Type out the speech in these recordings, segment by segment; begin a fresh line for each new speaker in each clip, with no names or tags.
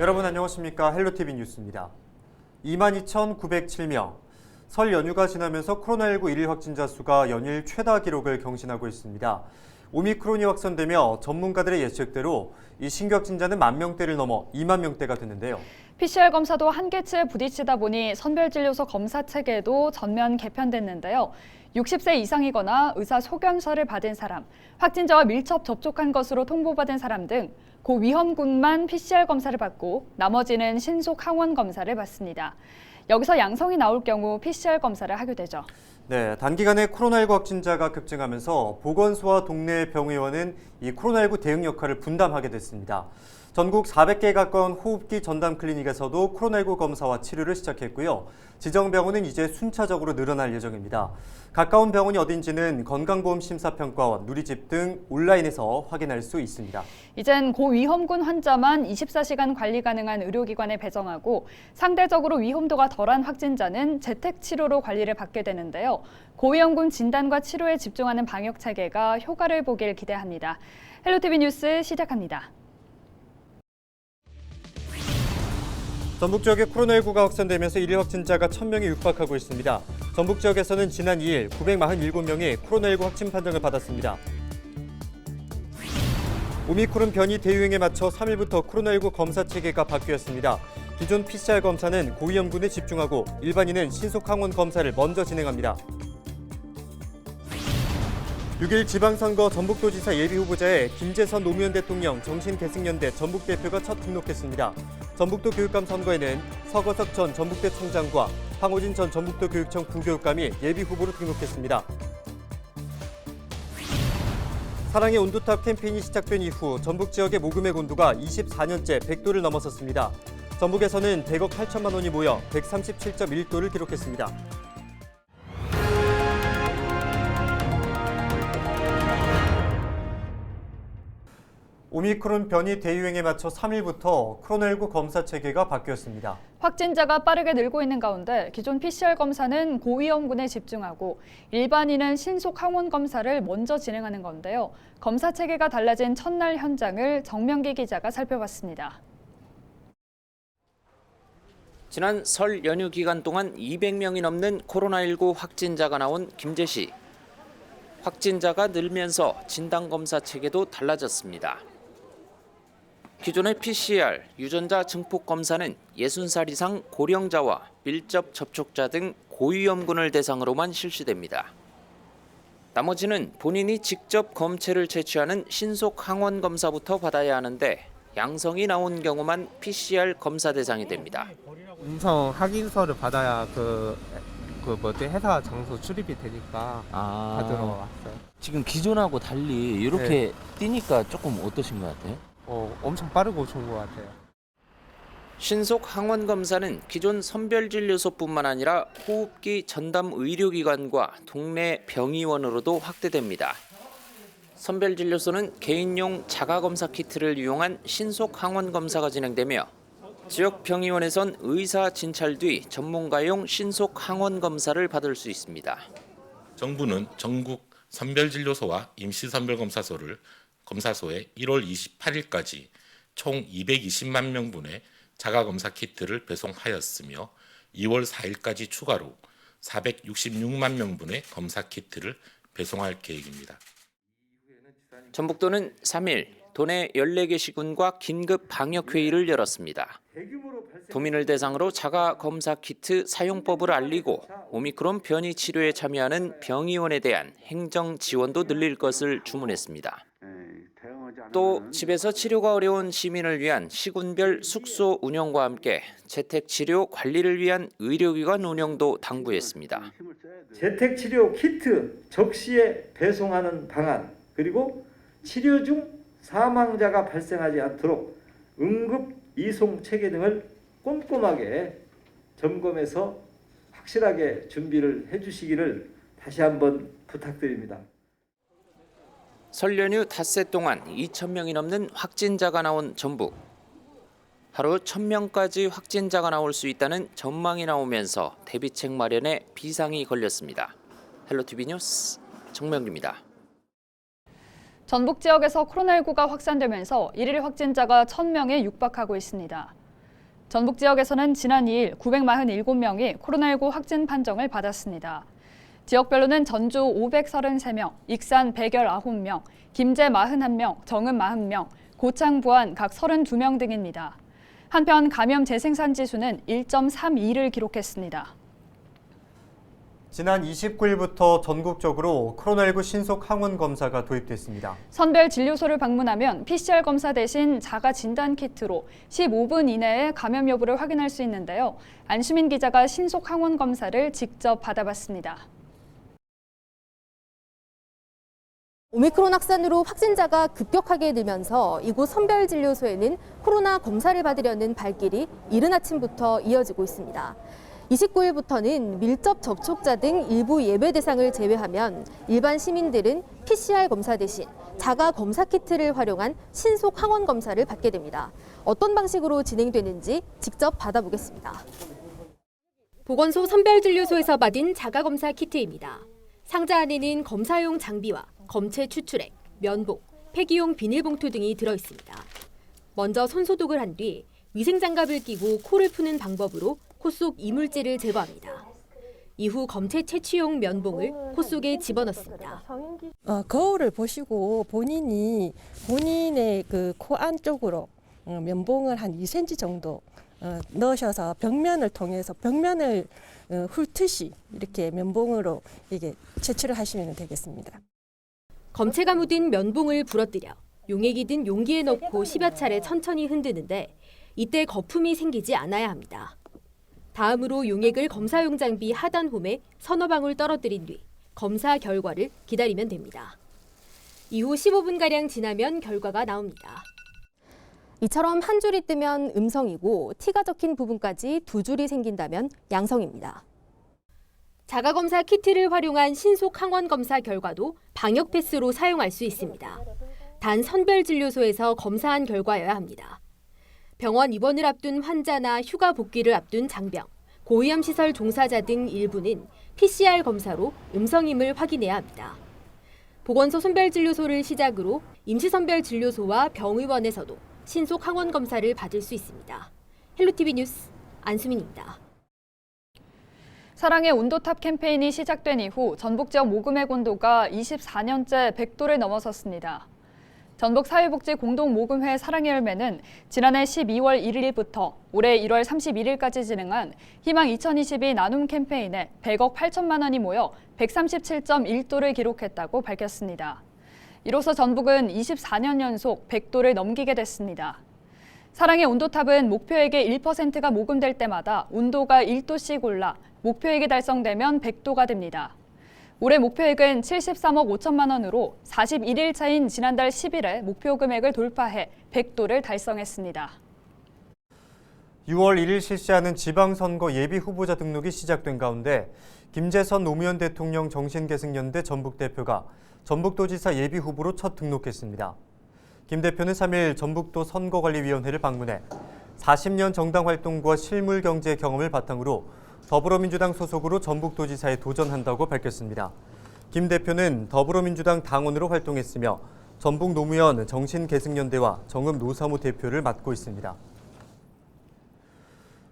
여러분 안녕하십니까? 헬로티비 뉴스입니다. 22,907명. 설 연휴가 지나면서 코로나19 일일 확진자 수가 연일 최다 기록을 경신하고 있습니다. 오미크론이 확산되며 전문가들의 예측대로 이 신규 확진자는 10,000명대를 넘어 2만 명대가 됐는데요.
PCR 검사도 한계치에 부딪히다 보니 선별진료소 검사 체계도 전면 개편됐는데요. 60세 이상이거나 의사 소견서를 받은 사람, 확진자와 밀접 접촉한 것으로 통보받은 사람 등 고위험군만 PCR 검사를 받고 나머지는 신속 항원 검사를 받습니다. 여기서 양성이 나올 경우 PCR 검사를 하게 되죠.
네, 단기간에 코로나19 확진자가 급증하면서 보건소와 동네 병의원은 이 코로나19 대응 역할을 분담하게 됐습니다. 전국 400개에 가까운 호흡기 전담 클리닉에서도 코로나19 검사와 치료를 시작했고요. 지정 병원은 이제 순차적으로 늘어날 예정입니다. 가까운 병원이 어딘지는 건강보험심사평가원, 누리집 등 온라인에서 확인할 수 있습니다.
이젠 고위험군 환자만 24시간 관리 가능한 의료기관에 배정하고 상대적으로 위험도가 덜한 확진자는 재택치료로 관리를 받게 되는데요. 고위험군 진단과 치료에 집중하는 방역 체계가 효과를 보길 기대합니다. 헬로티비 뉴스 시작합니다.
전북 지역에 코로나19가 확산되면서 일일 확진자가 1,000명이 육박하고 있습니다. 전북 지역에서는 지난 2일 947명이 코로나19 확진 판정을 받았습니다. 오미크론 변이 대유행에 맞춰 3일부터 코로나19 검사 체계가 바뀌었습니다. 기존 PCR 검사는 고위험군에 집중하고 일반인은 신속 항원 검사를 먼저 진행합니다. 6일 지방선거 전북도지사 예비후보자에 김재선 노무현 대통령 정신계승연대 전북대표가 첫 등록했습니다. 전북도 교육감 선거에는 서거석 전 전북대 총장과 황호진 전 전북도 교육청 부교육감이 예비후보로 등록했습니다. 사랑의 온도탑 캠페인이 시작된 이후 전북 지역의 모금액 온도가 24년째 100도를 넘어섰습니다. 전북에서는 100억 8천만 원이 모여 137.1도를 기록했습니다. 오미크론 변이 대유행에 맞춰 3일부터 코로나19 검사 체계가 바뀌었습니다.
확진자가 빠르게 늘고 있는 가운데 기존 PCR 검사는 고위험군에 집중하고 일반인은 신속 항원 검사를 먼저 진행하는 건데요. 검사 체계가 달라진 첫날 현장을 정명기 기자가 살펴봤습니다.
지난 설 연휴 기간 동안 200명이 넘는 코로나19 확진자가 나온 김제시. 확진자가 늘면서 진단검사 체계도 달라졌습니다. 기존의 PCR, 유전자 증폭 검사는 60살 이상 고령자와 밀접 접촉자 등 고위험군을 대상으로만 실시됩니다. 나머지는 본인이 직접 검체를 채취하는 신속 항원 검사부터 받아야 하는데 양성이 나온 경우만 PCR 검사 대상이 됩니다.
음성 확인서를 받아야 회사 장소 출입이 되니까 받으러 왔어요.
지금 기존하고 달리 이렇게 뛰니까 조금 어떠신 것 같아요?
엄청 빠르고 좋은 것 같아요.
신속 항원 검사는 기존 선별진료소뿐만 아니라 호흡기 전담 의료기관과 동네 병의원으로도 확대됩니다. 선별진료소는 개인용 자가검사 키트를 이용한 신속 항원 검사가 진행되며 지역 병의원에선 의사 진찰 뒤 전문가용 신속 항원 검사를 받을 수 있습니다.
정부는 전국 선별진료소와 임시선별검사소에 1월 28일까지 총 220만 명분의 자가검사 키트를 배송하였으며 2월 4일까지 추가로 466만 명분의 검사 키트를 배송할 계획입니다.
전북도는 3일 도내 14개 시군과 긴급 방역회의를 열었습니다. 도민을 대상으로 자가검사 키트 사용법을 알리고 오미크론 변이 치료에 참여하는 병의원에 대한 행정 지원도 늘릴 것을 주문했습니다. 또 집에서 치료가 어려운 시민을 위한 시군별 숙소 운영과 함께 재택치료 관리를 위한 의료기관 운영도 당부했습니다.
재택치료 키트 적시에 배송하는 방안, 그리고 치료 중 사망자가 발생하지 않도록 응급 이송 체계 등을 꼼꼼하게 점검해서 확실하게 준비를 해주시기를 다시 한번 부탁드립니다.
설 연휴 닷새 동안 2,000명이 넘는 확진자가 나온 전북. 하루 1,000명까지 확진자가 나올 수 있다는 전망이 나오면서 대비책 마련에 비상이 걸렸습니다. 헬로티비 뉴스 정명기입니다.
전북 지역에서 코로나19가 확산되면서 일일 확진자가 1,000명에 육박하고 있습니다. 전북 지역에서는 지난 2일 947명이 코로나19 확진 판정을 받았습니다. 지역별로는 전주 533명, 익산 119명, 김제 41명, 정읍 40명, 고창, 부안 각 32명 등입니다. 한편 감염 재생산 지수는 1.32를 기록했습니다.
지난 29일부터 전국적으로 코로나19 신속 항원 검사가 도입됐습니다.
선별 진료소를 방문하면 PCR 검사 대신 자가 진단 키트로 15분 이내에 감염 여부를 확인할 수 있는데요. 안수민 기자가 신속 항원 검사를 직접 받아봤습니다.
오미크론 확산으로 확진자가 급격하게 늘면서 이곳 선별진료소에는 코로나 검사를 받으려는 발길이 이른 아침부터 이어지고 있습니다. 29일부터는 밀접 접촉자 등 일부 예배 대상을 제외하면 일반 시민들은 PCR 검사 대신 자가 검사 키트를 활용한 신속 항원 검사를 받게 됩니다. 어떤 방식으로 진행되는지 직접 받아보겠습니다. 보건소 선별진료소에서 받은 자가 검사 키트입니다. 상자 안에는 검사용 장비와 검체 추출액, 면봉, 폐기용 비닐봉투 등이 들어있습니다. 먼저 손 소독을 한 뒤 위생장갑을 끼고 코를 푸는 방법으로 코 속 이물질을 제거합니다. 이후 검체 채취용 면봉을 코 속에 집어넣습니다.
거울을 보시고 본인의 그 코 안쪽으로 면봉을 한 2cm 정도 넣으셔서 벽면을 통해서 벽면을 훑듯이 이렇게 면봉으로 이게 채취를 하시면 되겠습니다.
검체가 묻은 면봉을 부러뜨려 용액이 든 용기에 넣고 10여 차례 천천히 흔드는데 이때 거품이 생기지 않아야 합니다. 다음으로 용액을 검사용 장비 하단 홈에 서너 방울 떨어뜨린 뒤 검사 결과를 기다리면 됩니다. 이후 15분가량 지나면 결과가 나옵니다. 이처럼 한 줄이 뜨면 음성이고 T가 적힌 부분까지 두 줄이 생긴다면 양성입니다. 자가검사 키트를 활용한 신속 항원 검사 결과도 방역 패스로 사용할 수 있습니다. 단 선별진료소에서 검사한 결과여야 합니다. 병원 입원을 앞둔 환자나 휴가 복귀를 앞둔 장병, 고위험 시설 종사자 등 일부는 PCR 검사로 음성임을 확인해야 합니다. 보건소 선별진료소를 시작으로 임시선별진료소와 병의원에서도 신속 항원 검사를 받을 수 있습니다. 헬로티비 뉴스 안수민입니다.
사랑의 온도탑 캠페인이 시작된 이후 전북 지역 모금액 온도가 24년째 100도를 넘어섰습니다. 전북사회복지공동모금회 사랑의 열매는 지난해 12월 1일부터 올해 1월 31일까지 진행한 희망 2022 나눔 캠페인에 100억 8천만 원이 모여 137.1도를 기록했다고 밝혔습니다. 이로써 전북은 24년 연속 100도를 넘기게 됐습니다. 사랑의 온도탑은 목표액의 1%가 모금될 때마다 온도가 1도씩 올라 목표액이 달성되면 100도가 됩니다. 올해 목표액은 73억 5천만 원으로 41일 차인 지난달 10일에 목표 금액을 돌파해 100도를 달성했습니다.
6월 1일 실시하는 지방선거 예비 후보자 등록이 시작된 가운데 김재선 노무현 대통령 정신계승연대 전북대표가 전북도지사 예비 후보로 첫 등록했습니다. 김 대표는 3일 전북도 선거관리위원회를 방문해 40년 정당 활동과 실물 경제 경험을 바탕으로 더불어민주당 소속으로 전북도지사에 도전한다고 밝혔습니다. 김 대표는 더불어민주당 당원으로 활동했으며 전북 노무현 정신계승연대와 정읍 노사모 대표를 맡고 있습니다.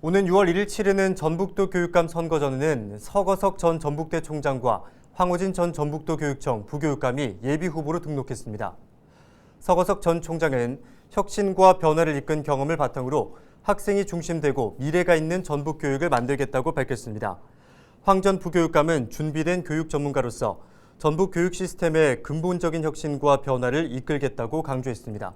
오는 6월 1일 치르는 전북도 교육감 선거전에는 서거석 전 전북대 총장과 황호진 전 전북도 교육청 부교육감이 예비 후보로 등록했습니다. 서거석 전 총장은 혁신과 변화를 이끈 경험을 바탕으로 학생이 중심되고 미래가 있는 전북 교육을 만들겠다고 밝혔습니다. 황 전 부교육감은 준비된 교육 전문가로서 전북 교육 시스템의 근본적인 혁신과 변화를 이끌겠다고 강조했습니다.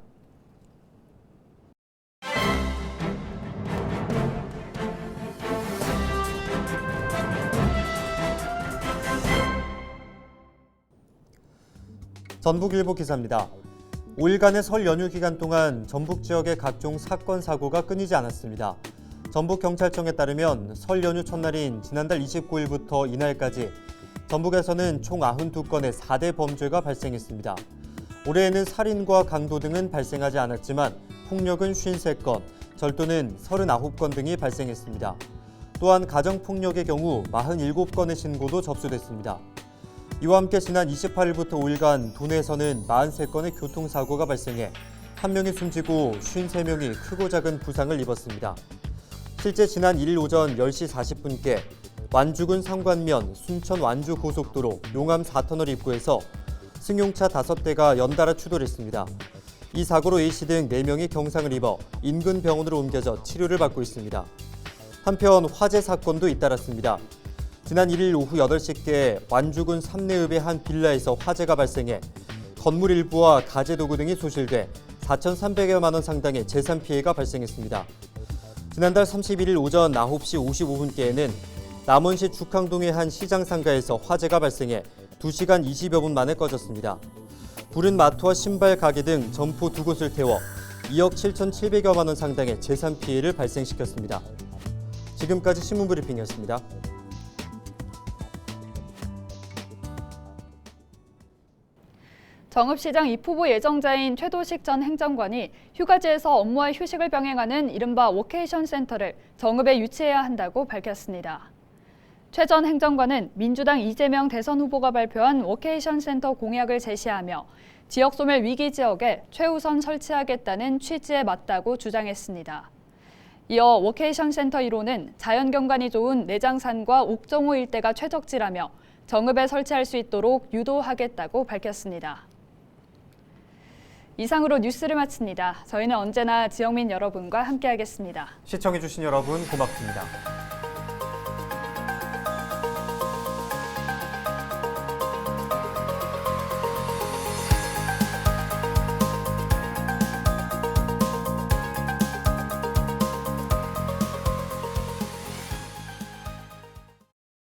전북일보 기사입니다. 5일간의 설 연휴 기간 동안 전북 지역의 각종 사건, 사고가 끊이지 않았습니다. 전북경찰청에 따르면 설 연휴 첫날인 지난달 29일부터 이날까지 전북에서는 총 92건의 4대 범죄가 발생했습니다. 올해에는 살인과 강도 등은 발생하지 않았지만 폭력은 53건, 절도는 39건 등이 발생했습니다. 또한 가정폭력의 경우 47건의 신고도 접수됐습니다. 이와 함께 지난 28일부터 5일간 도내에서는 43건의 교통사고가 발생해 1명이 숨지고 53명이 크고 작은 부상을 입었습니다. 실제 지난 1일 오전 10시 40분께 완주군 상관면 순천 완주 고속도로 용암 4터널 입구에서 승용차 5대가 연달아 추돌했습니다. 이 사고로 A씨 등 4명이 경상을 입어 인근 병원으로 옮겨져 치료를 받고 있습니다. 한편 화재 사건도 잇따랐습니다. 지난 1일 오후 8시께 완주군 삼내읍의 한 빌라에서 화재가 발생해 건물 일부와 가재 도구 등이 소실돼 4,300여만 원 상당의 재산 피해가 발생했습니다. 지난달 31일 오전 9시 55분께에는 남원시 죽항동의 한 시장 상가에서 화재가 발생해 2시간 20여 분 만에 꺼졌습니다. 불은 마트와 신발 가게 등 점포 2곳을 태워 2억 7,700여만 원 상당의 재산 피해를 발생시켰습니다. 지금까지 신문브리핑이었습니다.
정읍시장 입후보 예정자인 최도식 전 행정관이 휴가지에서 업무와 휴식을 병행하는 이른바 워케이션 센터를 정읍에 유치해야 한다고 밝혔습니다. 최 전 행정관은 민주당 이재명 대선 후보가 발표한 워케이션 센터 공약을 제시하며 지역 소멸 위기 지역에 최우선 설치하겠다는 취지에 맞다고 주장했습니다. 이어 워케이션 센터 1호는 자연경관이 좋은 내장산과 옥정호 일대가 최적지라며 정읍에 설치할 수 있도록 유도하겠다고 밝혔습니다. 이상으로 뉴스를 마칩니다. 저희는 언제나 지역민 여러분과 함께하겠습니다.
시청해주신 여러분 고맙습니다.